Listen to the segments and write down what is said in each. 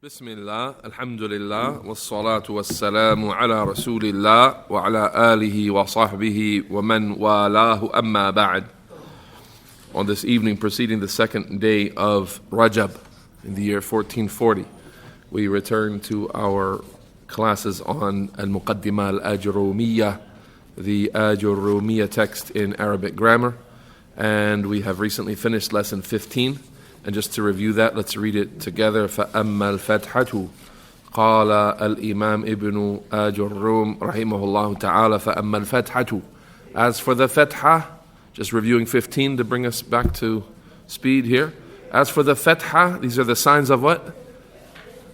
بسم الله الحمد لله والصلاة والسلام على رسول الله وعلى آله وصحبه ومن والاه أما بعد. On this evening preceding the second day of Rajab in the year 1440, we return to our classes on Al-Muqaddimah Al-Ajrumiyyah, the Ajrumiyyah text in Arabic grammar, and we have recently finished lesson 15. And just to review that, let's read it together. فَأَمَّا الْفَتْحَةُ قَالَ الْإِمَامِ ابْنُ أَجْرُمْ رحمه الله تعالى فَأَمَّا الْفَتْحَةُ. As for the fatha, just reviewing 15 to bring us back to speed here. As for the fatha, these are the signs of what?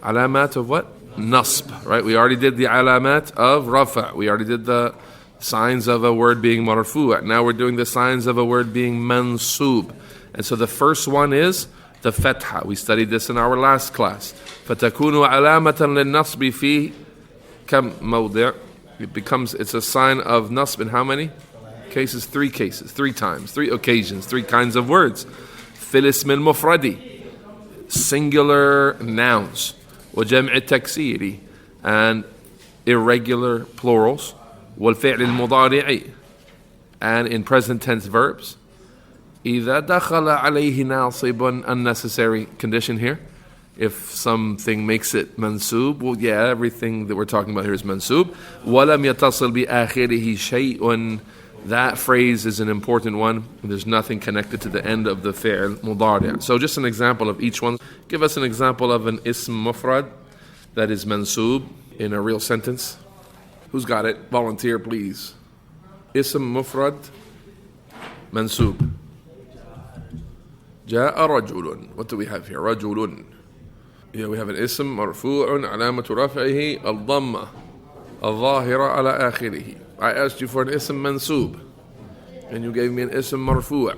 Alamat of what? Nasb, right? We already did the alamat of rafa. We already did the signs of a word being marfu'. Now we're doing the signs of a word being mansoob. And so the first one is the fatha. We studied this in our last class. فَتَكُونُ عَلَامَةً لِلنَّصْبِ فِي كَمْ مَوْضِعٍ. It's a sign of nasb in how many cases? 3 cases, 3 times, 3 occasions, 3 kinds of words. فِي الاسم المفرد, singular nouns. وَجَمْعِ التَّكْسِيرِ, and irregular plurals. وَالْفِعْلِ الْمُضَارِعِ, and in present tense verbs. إِذَا دَخَلَ عَلَيْهِ نَاصِبٌ, unnecessary condition here. If something makes it mansoob, well, yeah, everything that we're talking about here is mansoob. وَلَمْ يَتَصِلْ بِآخِرِهِ شَيْءٌ. That phrase is an important one. There's nothing connected to the end of the fi'l mudari'. So just an example of each one. Give us an example of an ism mufrad that is mansoob in a real sentence. Who's got it? Volunteer, please. Ism mufrad mansoob. جاء رجل. What do we have here? رجل. Yeah, we have an ism مرفوع علامة رفعه الضمة الظاهرة على آخره. I asked you for an ism mansoob, and you gave me an ism مرفوع.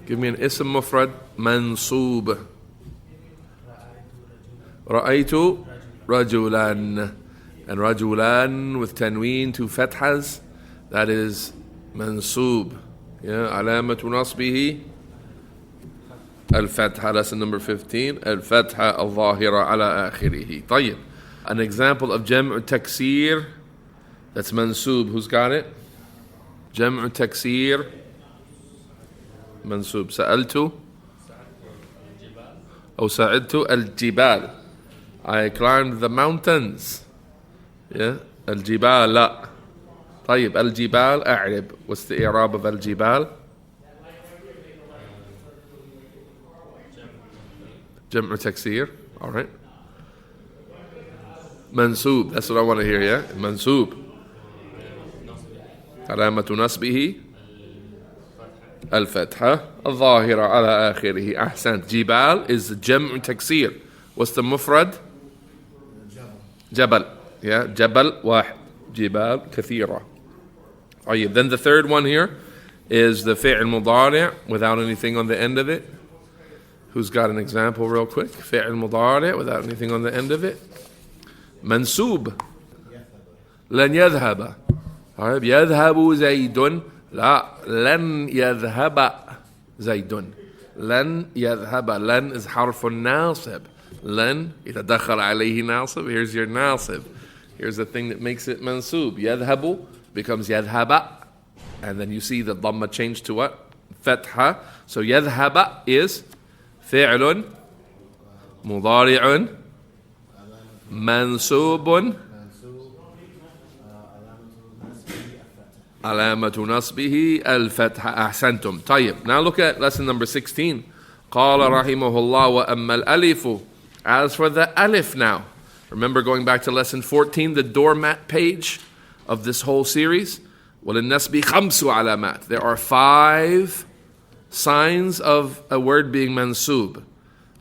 Give me an ism mufrad mansoob. رأيت رجلان. And رجلان with tanween, 2 fathas, that is mansoob. Yeah, علامة نصبه الفتحة. Lesson number 15. الفتحة الظاهرة على آخره. طيب. An example of جمع تكسير that's mansoob. Who's got it? جمع تكسير mansoob. سألت أو سعدت الجبال. I climbed the mountains. Yeah, الجبال لا. طيب الجبال أعرب. What's the إعراب of الجبال? جمع تكسير. All right. Mansoob. That's what I want to hear. Yeah, Mansoob. علامة نصبه الفتحة الظاهرة على آخره. أحسنت. جبال is جمع تكسير. What's the مفرد? جبل. Yeah, جبل واحد. جبال كثيرة. Then the third one here is the fi'l mudari' without anything on the end of it. Who's got an example real quick? Fi'l mudari' without anything on the end of it. Mansoob. لن يذهب. يذهب زيد. لا. لن يذهب زيد. لن يذهب. لن is حرف ناصب. لن إذا دخل عليه ناصب. Here's your ناصب. Here's the thing that makes it mansoob. يذهب becomes يذهب, and then you see the dhamma change to what? Fatha. So يذهب is فعل مضارع منصوب علامة نصبه الفتحة. أحسنتم. طيب. Now look at lesson number 16. قال رحمه الله وأما الألف. As for the alif now. Remember going back to lesson 14, the doormat page of this whole series? وَلِلنَّسْبِ خَمْسُ عَلَامَات. There are 5 signs of a word being mansoob.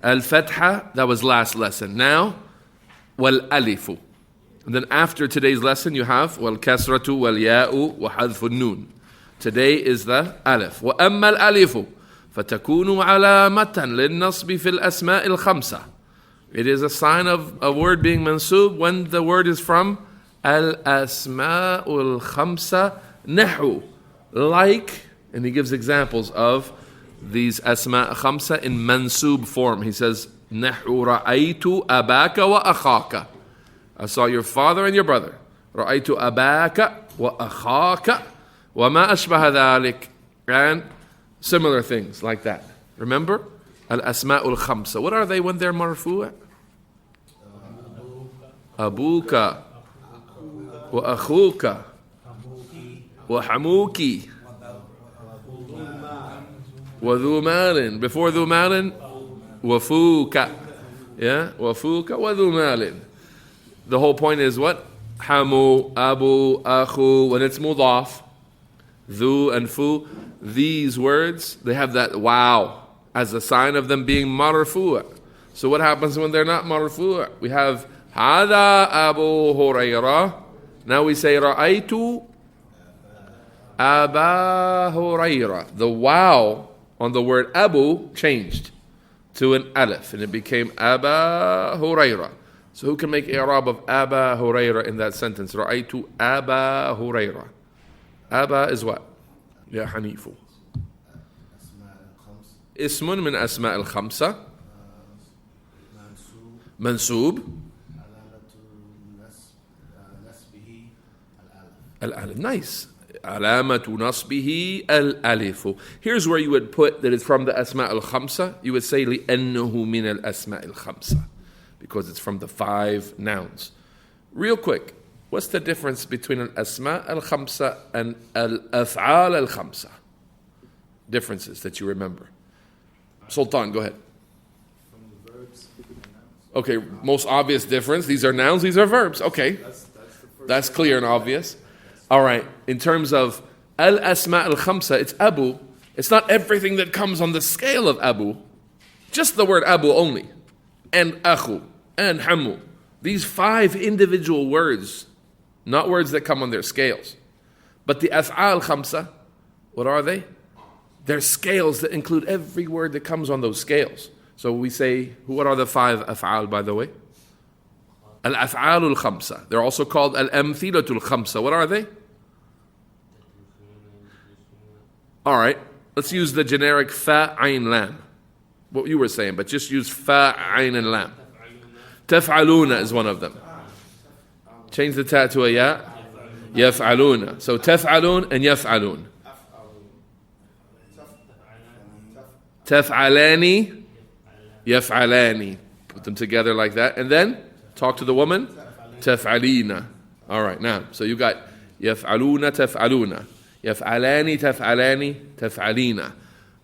Al-Fatha, that was last lesson. Now, wal-alifu. And then after today's lesson, you have wal-kasratu, wal-ya'u, wa-hadfu nun. Today is the alif. وَأَمَّا الْأَلِفُ فَتَكُونُ عَلَامَةً لِلنَّصْبِ فِي الْأَسْمَاءِ الْخَمْسَةِ. It is a sign of a word being mansoob when the word is from al-asma'ul khamsa nahu. Like, and he gives examples of these asma' khamsa in mansoob form. He says, نحو رأيت أباك وأخاك. I saw your father and your brother. رأيت أباك وأخاك وما أشبه ذلك. And similar things like that. Remember? الأسماء الخمسة. What are they when they're مرفوع? أبوك وأخوك وحموك وذو مال. Before ذو مال, وفوك. Yeah, وفوك وذو مال. The whole point is what? Hamu, Abu, Akhu. When it's mudaf, Dhu and Fu, these words, they have that wow as a sign of them being marfu'. So what happens when they're not marfu'? We have Hada Abu Hurairah. Now we say Ra'aytu Aba Hurairah. The wow on the word Abu changed to an alif and it became Aba Hurairah. So who can make i'rab of Aba Hurairah in that sentence? Ra'aytu Aba Hurairah. Aba is what? Ya Hanifu. Ismun min asma' al-khamsa. Mansoob. Al-alif. Nice. Alamatu nasbihi al-alifu. Here's where you would put that it's from the asma' al-khamsa. You would say li'annahu min al-asma' al-khamsa. Because it's from the 5 nouns. Real quick, what's the difference between al-asma' al-khamsa and al-af'al al-khamsa? Differences that you remember. Sultan, go ahead. From the verbs and nouns. Okay, most obvious difference. These are nouns, these are verbs. Okay, That's clear and obvious. All right, in terms of al-asma' al-khamsa, it's Abu. It's not everything that comes on the scale of Abu. Just the word Abu only. And Akhu. And Hamu. These 5 individual words, not words that come on their scales. But the af'al khamsa, what are they? They're scales that include every word that comes on those scales. So we say, what are the 5 af'al, by the way? Al-af'al al-khamsa. They're also called al-amthilatul khamsa. What are they? All right, let's use the generic fa, ayn, lam. What you were saying, but just use fa, ayn, and lam. Taf'aluna is one of them. Change the ta to a ya. Yaf'aluna. So taf'alun and yaf'alun. Taf'alani, yaf'alani. Put them together like that. And then talk to the woman. Taf'alina. All right, now. So you got yaf'aluna, taf'aluna. Yaf'alani, taf'alani, taf'alina.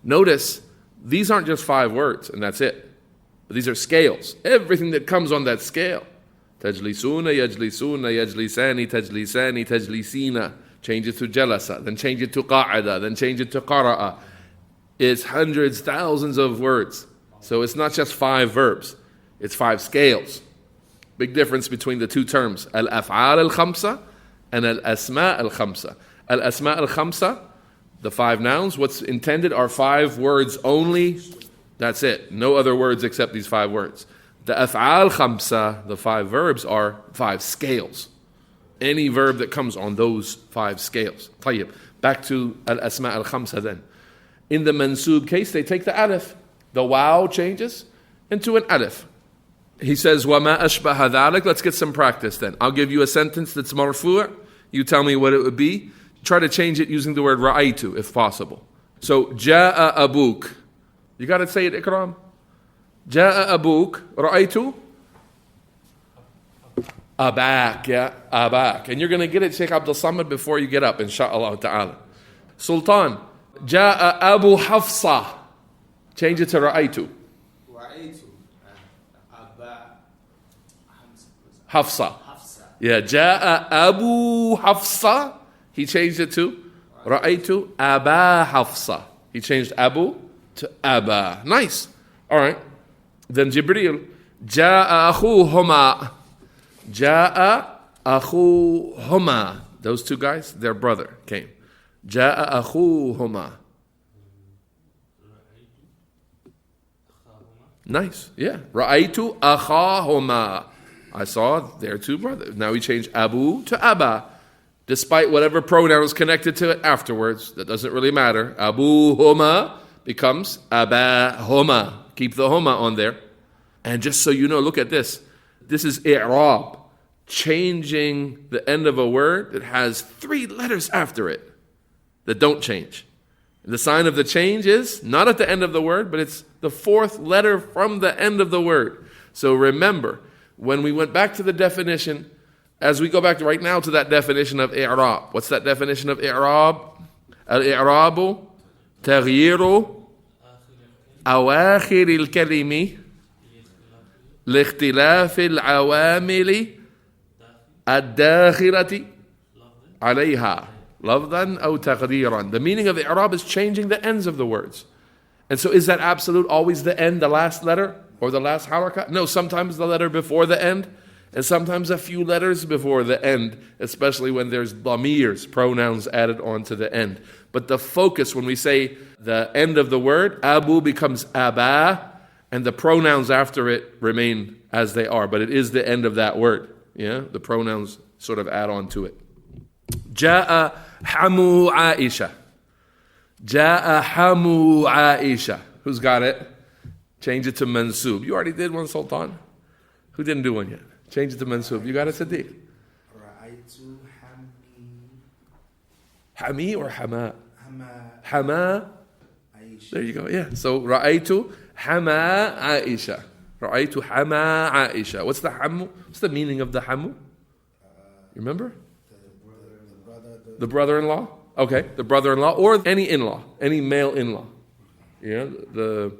Notice, these aren't just 5 words, and that's it. These are scales. Everything that comes on that scale. Tajlisuna, yajlisuna, yajlisani, tajlisani, tajlisina. Change it to jalasa, then change it to qa'ada, then change it to qara'a. It's hundreds, thousands of words. So it's not just 5 verbs. It's 5 scales. Big difference between the 2 terms. Al-af'al al-khamsa and al-asma' al-khamsa. Al-asma' al-khamsa, the 5 nouns, what's intended are 5 words only. That's it. No other words except these 5 words. The af'al khamsa, the 5 verbs, are 5 scales. Any verb that comes on those 5 scales. طيب. Back to al-asma' al-khamsa then. In the mansoob case, they take the alif. The waw changes into an alif. He says, وَمَا أَشْبَهَ ذَلِكَ. Let's get some practice then. I'll give you a sentence that's marfu'. You tell me what it would be. Try to change it using the word ra'aytu, if possible. So, جَاءَ أَبُوك. You got to say it, Ikram. جَاءَ أَبُوك. رَأَيْتُ أَبَاك. Yeah, أَبَاك. And you're going to get it, Sheikh Abdul Samad, before you get up, inshaAllah ta'ala. Sultan. جَاءَ أَبُو حَفْصَةٍ. Change it to رَأَيْتُ. Hafsa. Yeah, جَاءَ أَبُو حَفْصَةٍ. He changed it to رَأَيْتُ أَبَا حَفْصَةٍ. He changed Abu to Aba. Nice. All right. Then Jibreel. جَاءَ أَخُوهُمَا. جَاءَ أَخُوهُمَا. Those 2 guys, their brother came. جَاءَ أَخُوهُمَا. Nice. Yeah. رَأَيْتُ أَخَاهُمَا. I saw their 2 brothers. Now we change Abu to Aba. Despite whatever pronoun is connected to it afterwards, that doesn't really matter. Abu Huma becomes Aba Huma. Keep the Huma on there. And just so you know, look at this. This is i'rab, changing the end of a word that has 3 letters after it that don't change. The sign of the change is not at the end of the word, but it's the 4th letter from the end of the word. So remember, when we went back to the definition, as we go back right now to that definition of i'rab, what's that definition of i'rab? Al-i'rabu taghyiru awakhir al-kalimi لاختلاف العوامل الداخلة عليها لفظا أو تقديرا. The meaning of i'rab is changing the ends of the words. And so is that absolute always the end, the last letter, or the last haraka? No, sometimes the letter before the end, and sometimes a few letters before the end, especially when there's damirs, pronouns added on to the end. But the focus, when we say the end of the word, abu becomes aba, and the pronouns after it remain as they are, but it is the end of that word. Yeah, the pronouns sort of add on to it. Ja'a hamu Aisha. Ja'a hamu Aisha. Who's got it? Change it to Mansoob. You already did one, Sultan. Who didn't do one yet? Change it to Mansoob. You got it, Sadiq? Ra'aytu Hami or Hama? Hama Hama. Aisha. There you go. Yeah. So Ra'aytu Hama Aisha. Ra'aytu Hama Aisha. What's the hamu? What's the meaning of the hamu? You remember? The brother-in-law? Okay, the brother-in-law or any in-law, any male in-law. Yeah, the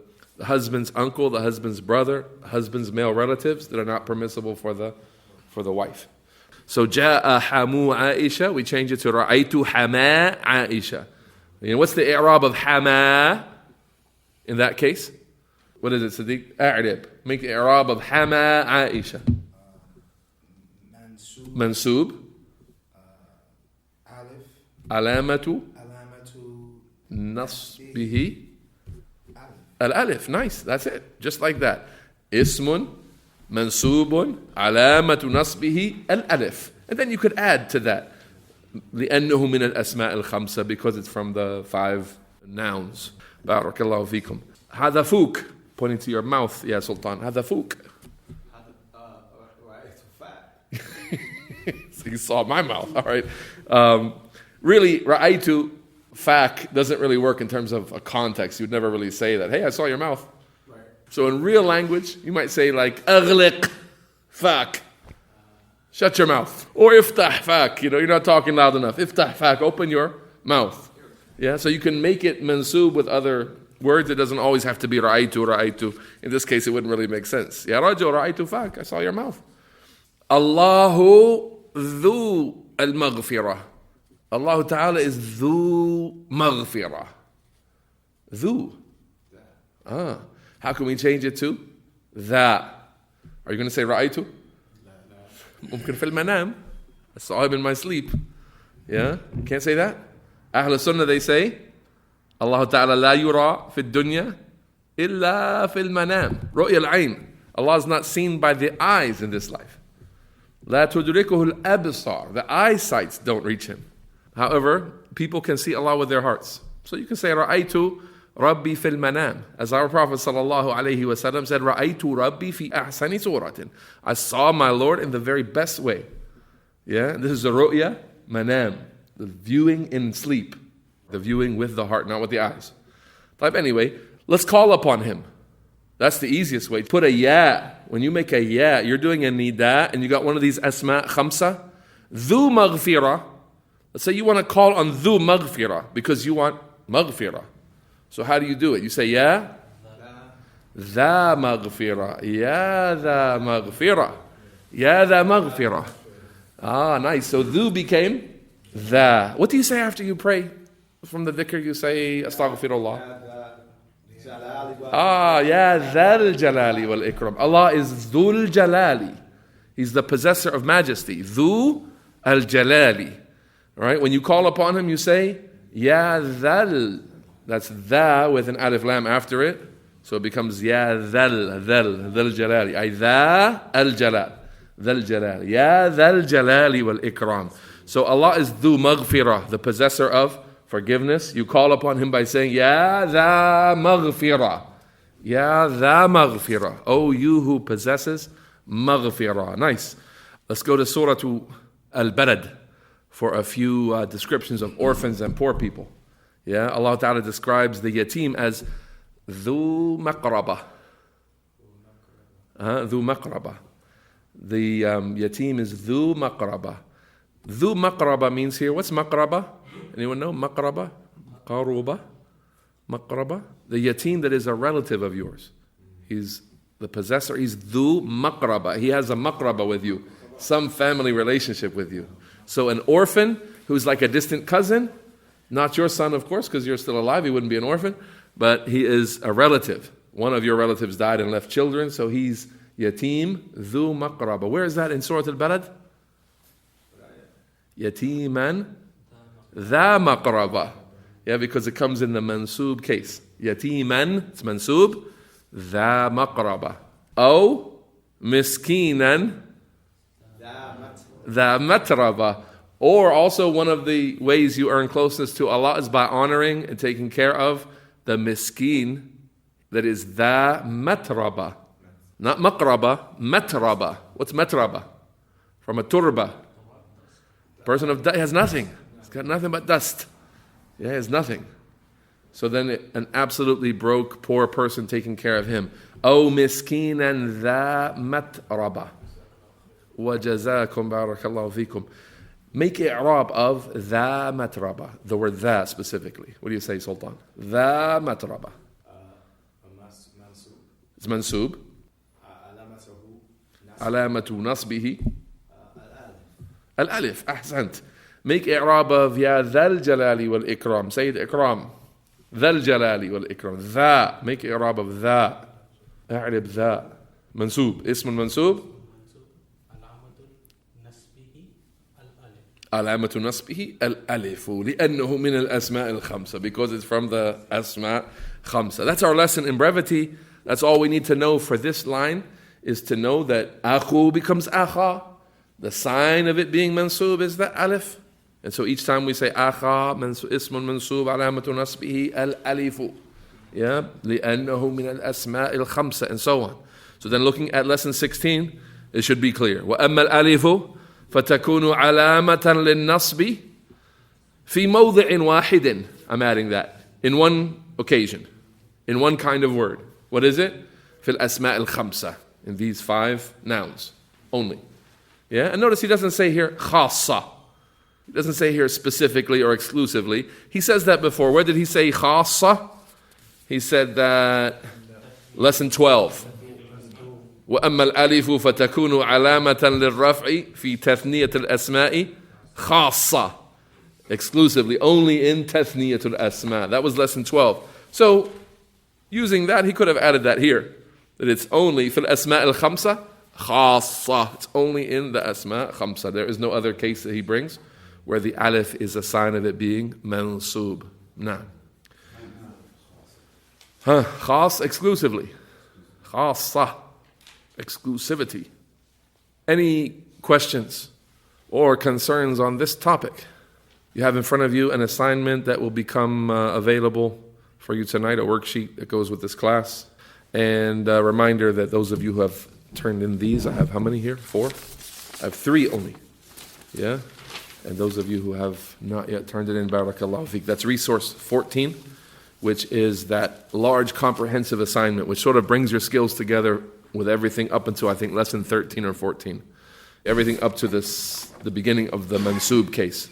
husband's uncle, the husband's brother, husband's male relatives that are not permissible for the wife. So ja'a hamu Aisha, we change it to ra'aytu hama Aisha. You know, what's the i'rab of hama in that case? What is it, Sadiq? A'rib. Make the i'rab of hama Aisha. Mansoob. Alif. Alamatu Alamatu nasbihi. Al-alif. Nice. That's it. Just like that. Ismun mansoobun alamatu nasbihi al-alif. And then you could add to that. لأنه من الأسماء الخمسة, because it's from the 5 nouns. Barakallahu fikum. هذا فوق. Pointing to your mouth. Yeah, Sultan. هذا فوق. So you saw my mouth. All right. Really, ra'aytu fak doesn't really work in terms of a context. You'd never really say that. Hey, I saw your mouth. Right. So in real language, you might say like aghliq fak. Shut your mouth. Or iftah fak. You know, you're not talking loud enough. Iftah fak. Open your mouth. Yeah. So you can make it mansoob with other words. It doesn't always have to be ra'aytu. In this case, it wouldn't really make sense. Ya rajul ra'aytu fak. I saw your mouth. Allahu dhu al-maghfirah. Allah Ta'ala is dhu maghfirah. Dhu. How can we change it to that? Are you going to say ra'aytu? ممكن في المنام. I saw him in my sleep. Yeah? Can't say that? Ahl Sunnah, they say, Allah Ta'ala la yura fi dunya illa fil manam. Ru'ya al-ayn. Allah is not seen by the eyes in this life. La tudrikuhu al-absar. The eyesights don't reach him. However, people can see Allah with their hearts. So you can say, Ra'aytu Rabbi fil manam. As our Prophet sallallahu alaihi wasallam said, Ra'aytu Rabbi fi ahsani suratin. I saw my Lord in the very best way. Yeah, this is the ru'ya manam. The viewing in sleep. The viewing with the heart, not with the eyes. But anyway, let's call upon him. That's the easiest way. Put a ya. When you make a ya, you're doing a nida, and you got one of these asma khamsa. Dhu maghfirah. Let's say you want to call on dhu maghfirah because you want maghfirah. So how do you do it? You say ya. Dha maghfirah. Ya dha maghfirah. Ya dha maghfirah. Ah, nice. So dhu became dha. What do you say after you pray? From the dhikr you say astaghfirullah. Ya dhal jalali wal ikram. Allah is dhul jalali. He's the possessor of majesty. Dhu al jalali. All right. When you call upon him, you say ya dhal. That's dha with an alif lam after it, so it becomes ya dhal jalali. Ay dha al jalal, dhal jalali. Ya dhal jalali wal ikram. So Allah is dhu maghfirah, the possessor of forgiveness. You call upon him by saying, Ya dha maghfirah. Ya dha maghfirah. Oh, you who possesses maghfirah. Nice. Let's go to Surah Al-Balad for a few descriptions of orphans and poor people. Yeah, Allah Ta'ala describes the yatim as dhu maqraba. Dhu maqraba. The yatim is dhu maqraba. Dhu maqraba means here, what's maqraba? Anyone know? Maqraba? Qaruba? Maqraba? The yatim that is a relative of yours. He's the possessor. He's dhu maqraba. He has a maqraba with you. Some family relationship with you. So an orphan who's like a distant cousin, not your son, of course, because you're still alive, he wouldn't be an orphan, but he is a relative. One of your relatives died and left children, so he's yatim, dhu maqraba. Where is that in Surah Al-Balad? Yatiman, dha maqraba. Yeah, because it comes in the Mansoob case. Yatiman, it's Mansoob, dha maqraba. Oh, miskinan, dha matraba. Or also one of the ways you earn closeness to Allah is by honoring and taking care of the miskin, that is dha matraba. Not maqraba, matraba. What's matraba? From a turba. Person of has nothing. He's got nothing but dust. Yeah, he has nothing. So then an absolutely broke, poor person taking care of him. Oh, miskinan dha matraba. Wa jazakum barakallahu fikum. Make i'rab of dha matraba. The word dha specifically. What do you say, Sultan? Dha matraba. It's Mansoob. Alamatu nasbihi. Al-Alif. Ahsant. Make i'rab of ya dhal jalali wal ikram. Say it ikram. Dhal jalali wal ikram. Dha. Make i'rab of dha. A'rib dha. Mansoob. Ism Mansoob. علامة نصبه الألف لأنه من الأسماء الخمسة, because it's from the أسماء خمسة. That's our lesson in brevity. That's all we need to know for this line, is to know that أخو becomes أخا. The sign of it being mansoob is the alif. And so each time we say أخا اسم منصوب علامة نصبه الألف. Yeah, لأنه من الأسماء الخمسة, and so on. So then looking at lesson 16, it should be clear. وأما الألف فَتَكُونُ عَلَامَةً لِلنَّصْبِ فِي مَوْضِعٍ وَاحِدٍ. I'm adding that. In one occasion. In one kind of word. What is it? فِي الْأَسْمَاءِ الْخَمْسَةِ. In these 5 nouns only. Yeah? And notice he doesn't say here خاصة. He doesn't say here specifically or exclusively. He says that before. Where did he say خاصة? He said that lesson 12. وأما الألف فتكون علامة للرفع في تثنية الأسماء خاصة. Exclusively, only in تثنية الأسماء. That was lesson 12. So, using that, he could have added that here. That it's only في الأسماء الخمسة خاصة. It's only in the أسماء خمسة. There is no other case that he brings where the alif is a sign of it being mansoob. Nah. خاص, exclusively. خاصة. Exclusivity. Any questions or concerns on this topic? You have in front of you an assignment that will become available for you tonight, a worksheet that goes with this class. And a reminder that those of you who have turned in these, I have how many here? 4? I have 3 only. Yeah? And those of you who have not yet turned it in, barakallahu feek. That's resource 14, which is that large comprehensive assignment, which sort of brings your skills together with everything up until, I think, lesson 13 or 14. Everything up to the beginning of the Mansoob case.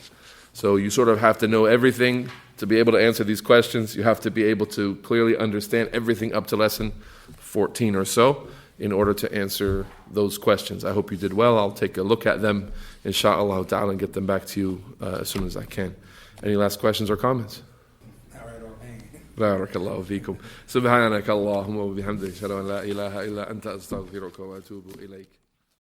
So you sort of have to know everything to be able to answer these questions. You have to be able to clearly understand everything up to lesson 14 or so in order to answer those questions. I hope you did well. I'll take a look at them, insha'Allah ta'ala, and get them back to you as soon as I can. Any last questions or comments? بارك الله فيكم سبحانك اللهم وبحمدك أشهد أن لا إله إلا أنت أستغفرك وأتوب إليك